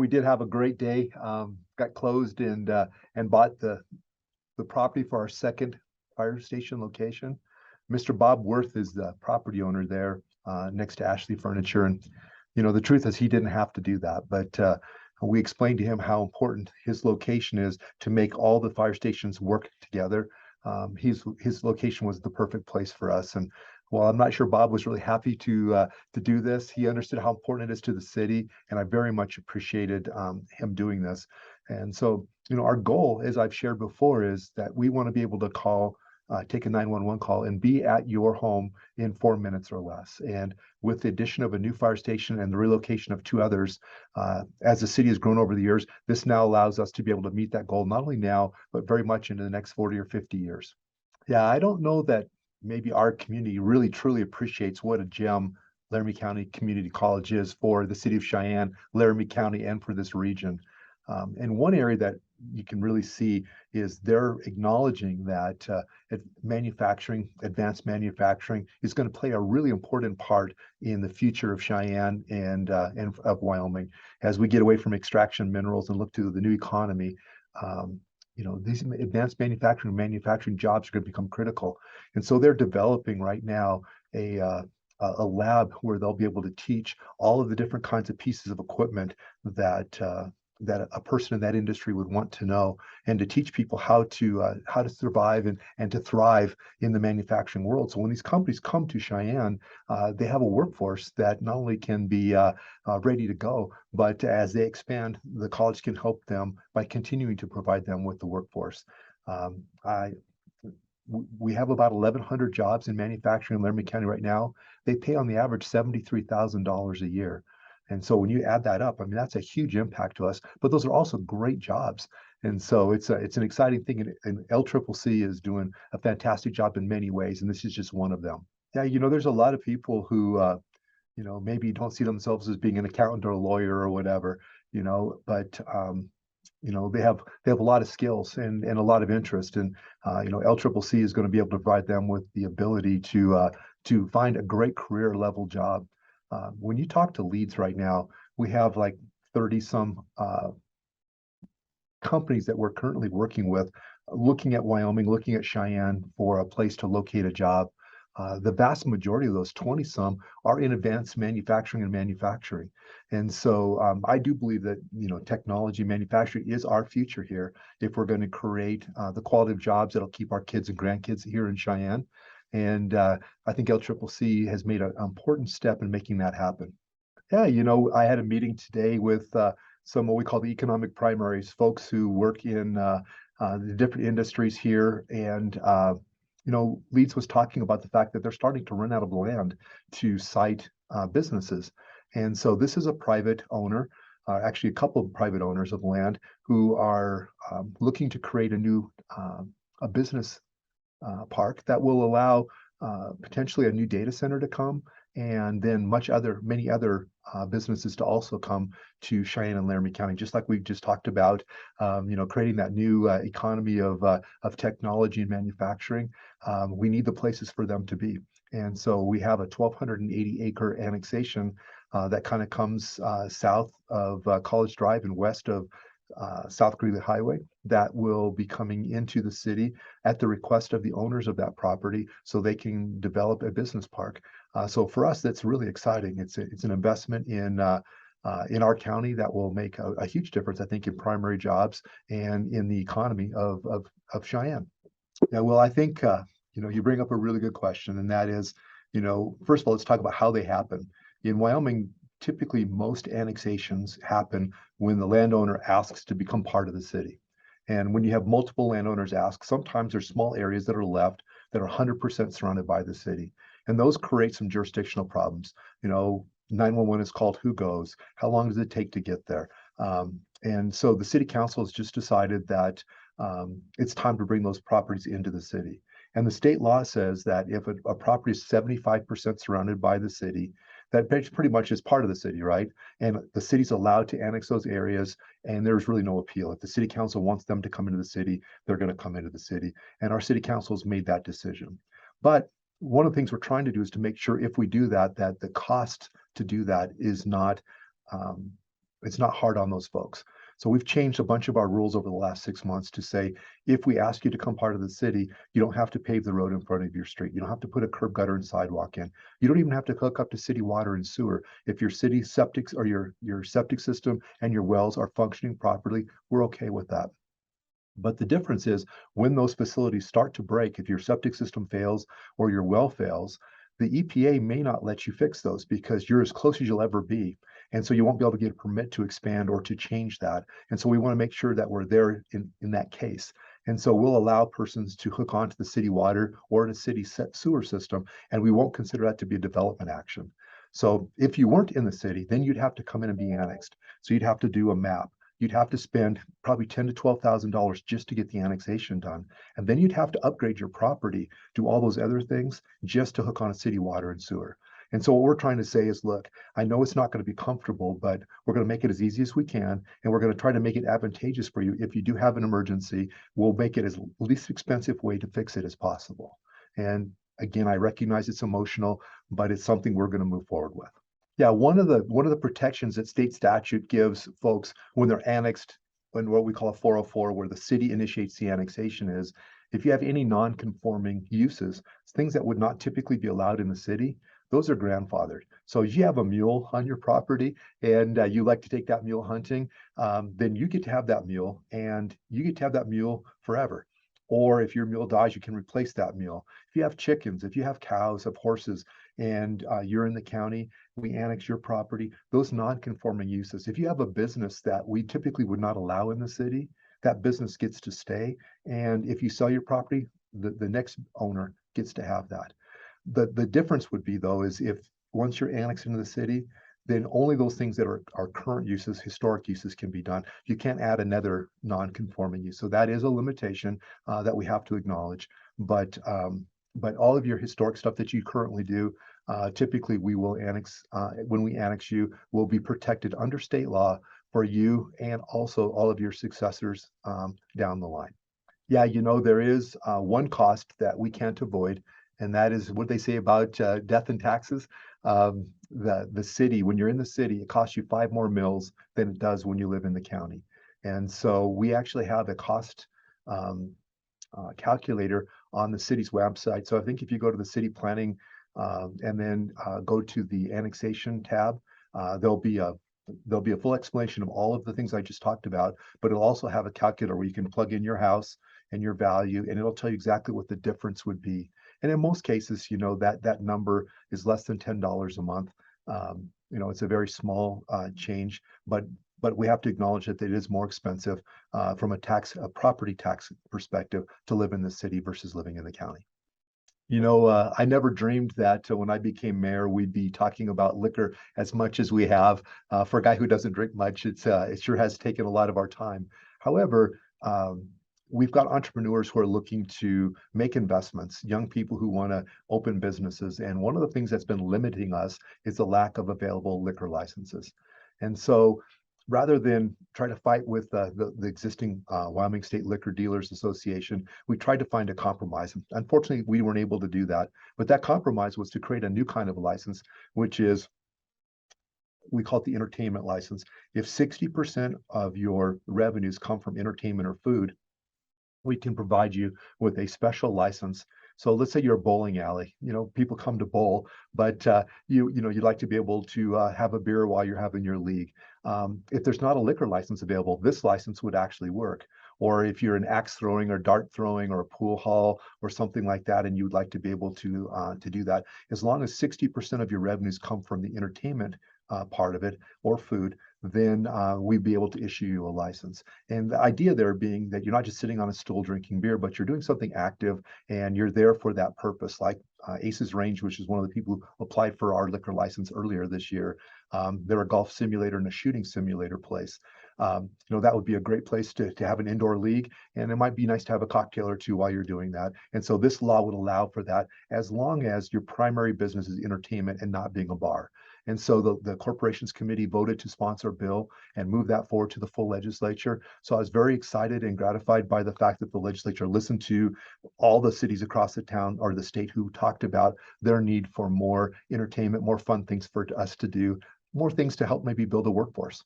did have a great day. Got closed and bought the property for our second fire station location. Mr. Bob Worth is the property owner there next to Ashley Furniture. And, the truth is he didn't have to do that, but we explained to him how important his location is to make all the fire stations work together. His location was the perfect place for us. And while I'm not sure Bob was really happy to do this, he understood how important it is to the city, and I very much appreciated him doing this. And so, our goal, as I've shared before, is that we want to be able to take a 911 call and be at your home in 4 minutes or less. And with the addition of a new fire station and the relocation of 2 others, as the city has grown over the years, this now allows us to be able to meet that goal, not only now, but very much into the next 40 or 50 years. Yeah, I don't know that maybe our community really truly appreciates what a gem Laramie County Community College is for the city of Cheyenne, Laramie County, and for this region. And one area that you can really see is they're acknowledging that advanced manufacturing is going to play a really important part in the future of Cheyenne and of Wyoming. As we get away from extraction minerals and look to the new economy, these advanced manufacturing jobs are going to become critical. And so they're developing right now a lab where they'll be able to teach all of the different kinds of pieces of equipment that a person in that industry would want to know, and to teach people how to survive and to thrive in the manufacturing world. So when these companies come to Cheyenne, they have a workforce that not only can be ready to go, but as they expand, the college can help them by continuing to provide them with the workforce. We have about 1,100 jobs in manufacturing in Laramie County right now. They pay on the average $73,000 a year. And so when you add that up, I mean, that's a huge impact to us, but those are also great jobs. And so it's an exciting thing. And LCCC is doing a fantastic job in many ways. And this is just one of them. Yeah. There's a lot of people who, maybe don't see themselves as being an accountant or a lawyer or whatever, but, they have a lot of skills and a lot of interest. And, LCCC is going to be able to provide them with the ability to find a great career level job. When you talk to leads right now, we have like 30 some companies that we're currently working with, looking at Wyoming, looking at Cheyenne for a place to locate a job. The vast majority of those 20 some are in advanced manufacturing. And so I do believe that, technology manufacturing is our future here if we're going to create the quality of jobs that'll keep our kids and grandkids here in Cheyenne. And I think LCCC has made an important step in making that happen. Yeah, I had a meeting today with some what we call the economic primaries, folks who work in the different industries here. And, Leeds was talking about the fact that they're starting to run out of land to site businesses. And so this is a private owner, actually a couple of private owners of land who are looking to create a business park that will allow potentially a new data center to come, and then many other businesses to also come to Cheyenne and Laramie County, just like we've just talked about, creating that new economy of technology and manufacturing. We need the places for them to be. And so we have a 1,280 acre annexation that kind of comes south of College Drive and west of South Greeley Highway that will be coming into the city at the request of the owners of that property so they can develop a business park. So for us, that's really exciting. It's an investment in our county that will make a huge difference, I think, in primary jobs and in the economy of Cheyenne. Yeah, well, I think, you bring up a really good question, and that is, first of all, let's talk about how they happen. In Wyoming, typically most annexations happen when the landowner asks to become part of the city. And when you have multiple landowners ask, sometimes there's small areas that are left that are 100% surrounded by the city. And those create some jurisdictional problems. 911 is called who goes, how long does it take to get there? And so the city council has just decided that it's time to bring those properties into the city. And the state law says that if a property is 75% surrounded by the city, that pretty much is part of the city, right? And the city's allowed to annex those areas, and there's really no appeal. If the city council wants them to come into the city, they're going to come into the city. And our city council has made that decision. But one of the things we're trying to do is to make sure if we do that, that the cost to do that is not It's not hard on those folks. So we've changed a bunch of our rules over the last 6 months to say, if we ask you to come part of the city, you don't have to pave the road in front of your street. You don't have to put a curb gutter and sidewalk in. You don't even have to hook up to city water and sewer. If your city septic or your septic system and your wells are functioning properly, we're okay with that. But the difference is when those facilities start to break, if your septic system fails or your well fails, the EPA may not let you fix those because you're as close as you'll ever be. And so you won't be able to get a permit to expand or to change that. And so we want to make sure that we're there in that case. And so we'll allow persons to hook onto the city water or the city sewer system, and we won't consider that to be a development action. So if you weren't in the city, then you'd have to come in and be annexed. So you'd have to do a map. You'd have to spend probably $10,000 to $12,000 just to get the annexation done. And then you'd have to upgrade your property, do all those other things just to hook on a city water and sewer. And so what we're trying to say is, look, I know it's not going to be comfortable, but we're going to make it as easy as we can. And we're going to try to make it advantageous for you. If you do have an emergency, we'll make it as least expensive way to fix it as possible. And again, I recognize it's emotional, but it's something we're going to move forward with. Yeah, one of the protections that state statute gives folks when they're annexed, when what we call a 404, where the city initiates the annexation, is if you have any non-conforming uses, things that would not typically be allowed in the city, those are grandfathered. So if you have a mule on your property and you like to take that mule hunting, then you get to have that mule and you get to have that mule forever. Or if your mule dies, you can replace that mule. If you have chickens, if you have cows, have horses, and you're in the county, we annex your property, those non-conforming uses. If you have a business that we typically would not allow in the city, that business gets to stay. And if you sell your property, the next owner gets to have that. The difference would be though, is if once you're annexed into the city, then only those things that are current uses, historic uses can be done. You can't add another non-conforming use. So that is a limitation that we have to acknowledge. But all of your historic stuff that you currently do, typically we will annex, when we annex you, will be protected under state law for you and also all of your successors down the line. Yeah, there is one cost that we can't avoid, and that is what they say about death and taxes. The city, when you're in the city, it costs you 5 more mills than it does when you live in the county. And so we actually have a cost calculator on the city's website. So I think if you go to the city planning and then go to the annexation tab, there'll be a full explanation of all of the things I just talked about, but it'll also have a calculator where you can plug in your house and your value, and it'll tell you exactly what the difference would be. And in most cases, that number is less than $10 a month. It's a very small change, but we have to acknowledge that it is more expensive from a property tax perspective to live in the city versus living in the county. I never dreamed that when I became mayor, we'd be talking about liquor as much as we have. For a guy who doesn't drink much, it sure has taken a lot of our time. However, we've got entrepreneurs who are looking to make investments, young people who want to open businesses. And one of the things that's been limiting us is the lack of available liquor licenses. And so rather than try to fight with the existing Wyoming State Liquor Dealers Association, we tried to find a compromise. Unfortunately, we weren't able to do that. But that compromise was to create a new kind of license, which is, we call it the entertainment license. If 60% of your revenues come from entertainment or food, we can provide you with a special license. So let's say you're a bowling alley, people come to bowl, but you'd like to be able to have a beer while you're having your league. If there's not a liquor license available, this license would actually work. Or if you're an axe throwing or dart throwing or a pool hall or something like that, and you'd like to be able to do that, as long as 60% of your revenues come from the entertainment part of it or food, then we'd be able to issue you a license. And the idea there being that you're not just sitting on a stool drinking beer, but you're doing something active and you're there for that purpose. Like Aces Range, which is one of the people who applied for our liquor license earlier this year. They're a golf simulator and a shooting simulator place. That would be a great place to have an indoor league, and it might be nice to have a cocktail or two while you're doing that. And so this law would allow for that as long as your primary business is entertainment and not being a bar. And so the Corporations Committee voted to sponsor a bill and move that forward to the full legislature. So I was very excited and gratified by the fact that the legislature listened to all the cities across the town or the state who talked about their need for more entertainment, more fun things for us to do, more things to help maybe build a workforce.